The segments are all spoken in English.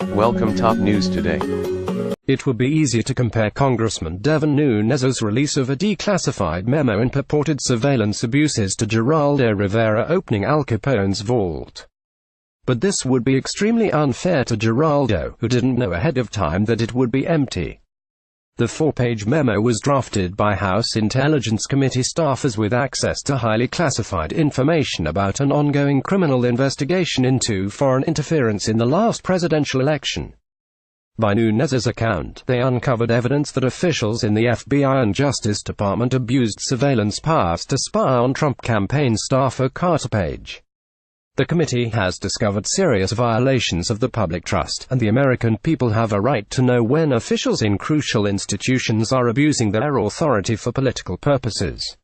Welcome Top News Today. It would be easy to compare Congressman Devin Nunes' release of a declassified memo and purported surveillance abuses to Geraldo Rivera opening Al Capone's vault. But this would be extremely unfair to Geraldo, who didn't know ahead of time that it would be empty. The 4-page memo was drafted by House Intelligence Committee staffers with access to highly classified information about an ongoing criminal investigation into foreign interference in the last presidential election. By Nunes' account, they uncovered evidence that officials in the FBI and Justice Department abused surveillance powers to spy on Trump campaign staffer Carter Page. The committee has discovered serious violations of the public trust, and the American people have a right to know when officials in crucial institutions are abusing their authority for political purposes.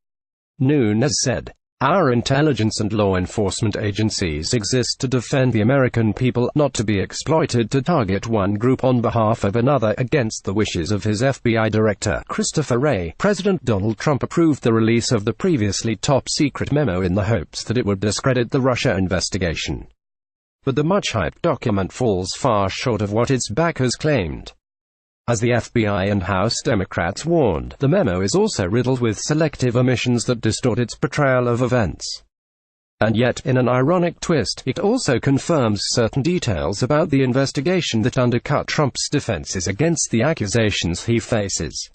Nunes said, "Our intelligence and law enforcement agencies exist to defend the American people, not to be exploited to target one group on behalf of another." Against the wishes of his FBI director, Christopher Wray, President Donald Trump approved the release of the previously top-secret memo in the hopes that it would discredit the Russia investigation. But the much-hyped document falls far short of what its backers claimed. As the FBI and House Democrats warned, the memo is also riddled with selective omissions that distort its portrayal of events. And yet, in an ironic twist, it also confirms certain details about the investigation that undercut Trump's defenses against the accusations he faces.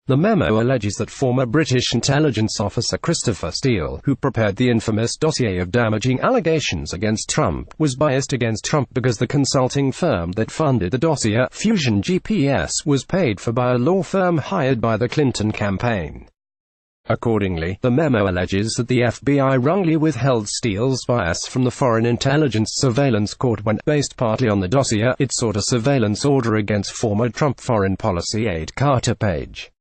The memo alleges that former British intelligence officer Christopher Steele, who prepared the infamous dossier of damaging allegations against Trump, was biased against Trump because the consulting firm that funded the dossier, Fusion GPS, was paid for by a law firm hired by the Clinton campaign. Accordingly, the memo alleges that the FBI wrongly withheld Steele's bias from the Foreign Intelligence Surveillance Court when, based partly on the dossier, it sought a surveillance order against former Trump foreign policy aide Carter Page.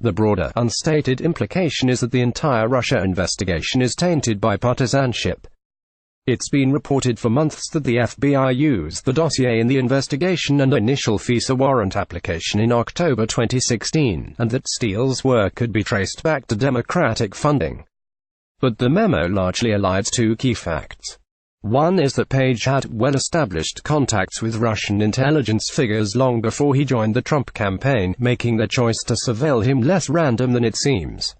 The broader, unstated implication is that the entire Russia investigation is tainted by partisanship. It's been reported for months that the FBI used the dossier in the investigation and initial FISA warrant application in October 2016, and that Steele's work could be traced back to Democratic funding. But the memo largely elides two key facts. One is that Page had well-established contacts with Russian intelligence figures long before he joined the Trump campaign, making their choice to surveil him less random than it seems.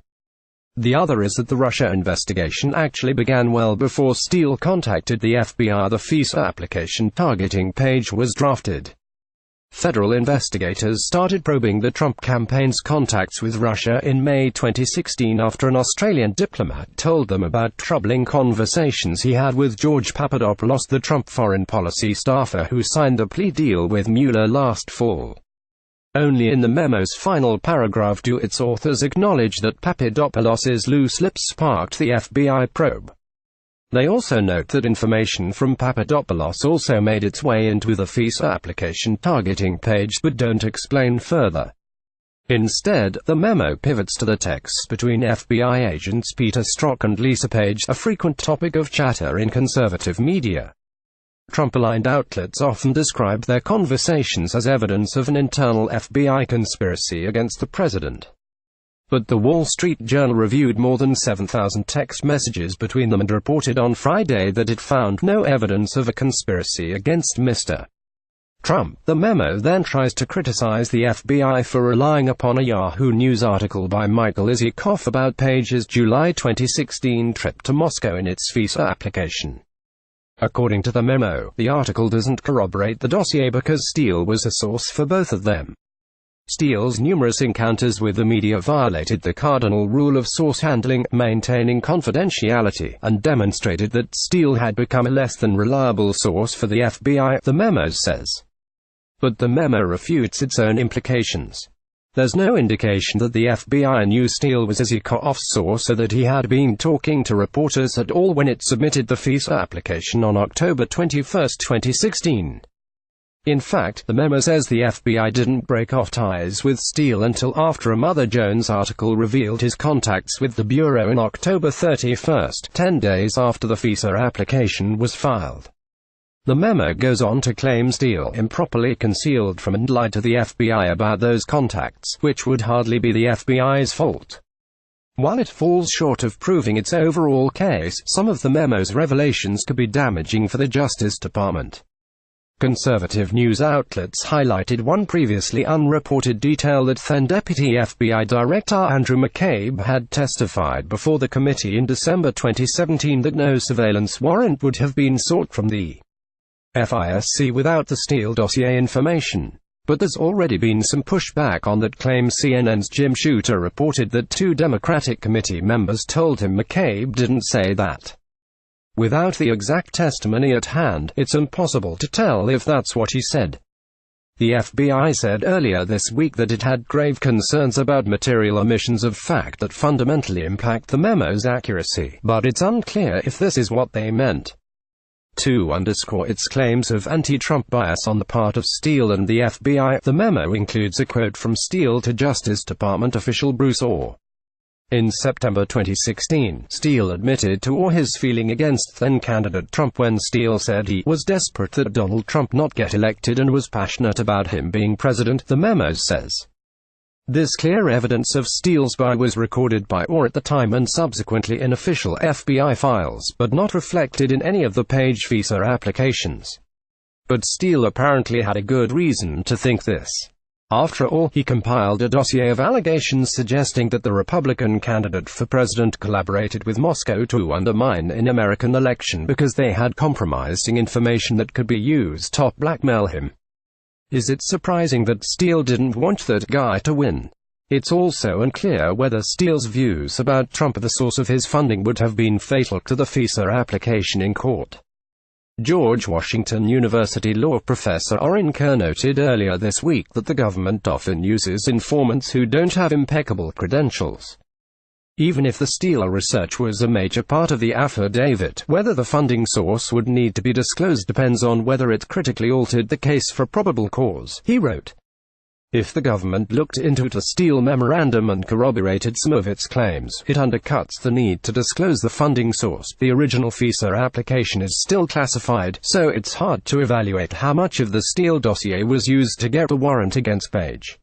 The other is that the Russia investigation actually began well before Steele contacted the FBI. The FISA application targeting Page was drafted. Federal investigators started probing the Trump campaign's contacts with Russia in May 2016 after an Australian diplomat told them about troubling conversations he had with George Papadopoulos, the Trump foreign policy staffer who signed the plea deal with Mueller last fall. Only in the memo's final paragraph do its authors acknowledge that Papadopoulos's loose lips sparked the FBI probe. They also note that information from Papadopoulos also made its way into the FISA application targeting Page, but don't explain further. Instead, the memo pivots to the texts between FBI agents Peter Strzok and Lisa Page, a frequent topic of chatter in conservative media. Trump-aligned outlets often describe their conversations as evidence of an internal FBI conspiracy against the president. But the Wall Street Journal reviewed more than 7,000 text messages between them and reported on Friday that it found no evidence of a conspiracy against Mr. Trump. The memo then tries to criticize the FBI for relying upon a Yahoo News article by Michael Isikoff about Page's July 2016 trip to Moscow in its FISA application. According to the memo, the article doesn't corroborate the dossier because Steele was a source for both of them. Steele's numerous encounters with the media violated the cardinal rule of source handling, maintaining confidentiality, and demonstrated that Steele had become a less than reliable source for the FBI, the memo says. But the memo refutes its own implications. There's no indication that the FBI knew Steele was Isikoff's source or that he had been talking to reporters at all when it submitted the FISA application on October 21, 2016. In fact, the memo says the FBI didn't break off ties with Steele until after a Mother Jones article revealed his contacts with the Bureau on October 31, 10 days after the FISA application was filed. The memo goes on to claim Steele improperly concealed from and lied to the FBI about those contacts, which would hardly be the FBI's fault. While it falls short of proving its overall case, some of the memo's revelations could be damaging for the Justice Department. Conservative news outlets highlighted one previously unreported detail that then-Deputy FBI Director Andrew McCabe had testified before the committee in December 2017 that no surveillance warrant would have been sought from the FISC without the Steele dossier information. But there's already been some pushback on that claim. CNN's Jim Shooter reported that two Democratic committee members told him McCabe didn't say that. Without the exact testimony at hand, it's impossible to tell if that's what he said. The FBI said earlier this week that it had grave concerns about material omissions of fact that fundamentally impact the memo's accuracy, but it's unclear if this is what they meant. To underscore its claims of anti-Trump bias on the part of Steele and the FBI, the memo includes a quote from Steele to Justice Department official Bruce Orr. In September 2016, Steele admitted to Orr his feeling against then-candidate Trump when Steele said he was desperate that Donald Trump not get elected and was passionate about him being president, the memo says. This clear evidence of Steele's bias was recorded by Orr at the time and subsequently in official FBI files, but not reflected in any of the page visa applications. But Steele apparently had a good reason to think this. After all, he compiled a dossier of allegations suggesting that the Republican candidate for president collaborated with Moscow to undermine an American election because they had compromising information that could be used to blackmail him. Is it surprising that Steele didn't want that guy to win? It's also unclear whether Steele's views about Trump, the source of his funding, would have been fatal to the FISA application in court. George Washington University law professor Orin Kerr noted earlier this week that the government often uses informants who don't have impeccable credentials. Even if the Steele research was a major part of the affidavit, whether the funding source would need to be disclosed depends on whether it critically altered the case for probable cause, he wrote. If the government looked into the Steele memorandum and corroborated some of its claims, it undercuts the need to disclose the funding source. The original FISA application is still classified, so it's hard to evaluate how much of the Steele dossier was used to get a warrant against Page.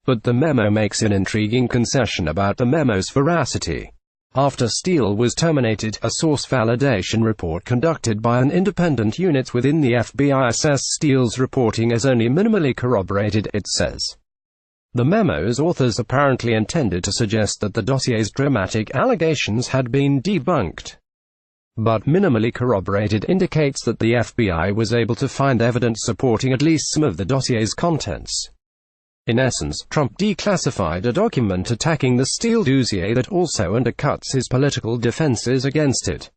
But the memo makes an intriguing concession about the memo's veracity. After Steele was terminated, a source validation report conducted by an independent unit within the FBI assessed Steele's reporting as only minimally corroborated, it says. The memo's authors apparently intended to suggest that the dossier's dramatic allegations had been debunked. But minimally corroborated indicates that the FBI was able to find evidence supporting at least some of the dossier's contents. In essence, Trump declassified a document attacking the Steele dossier that also undercuts his political defenses against it.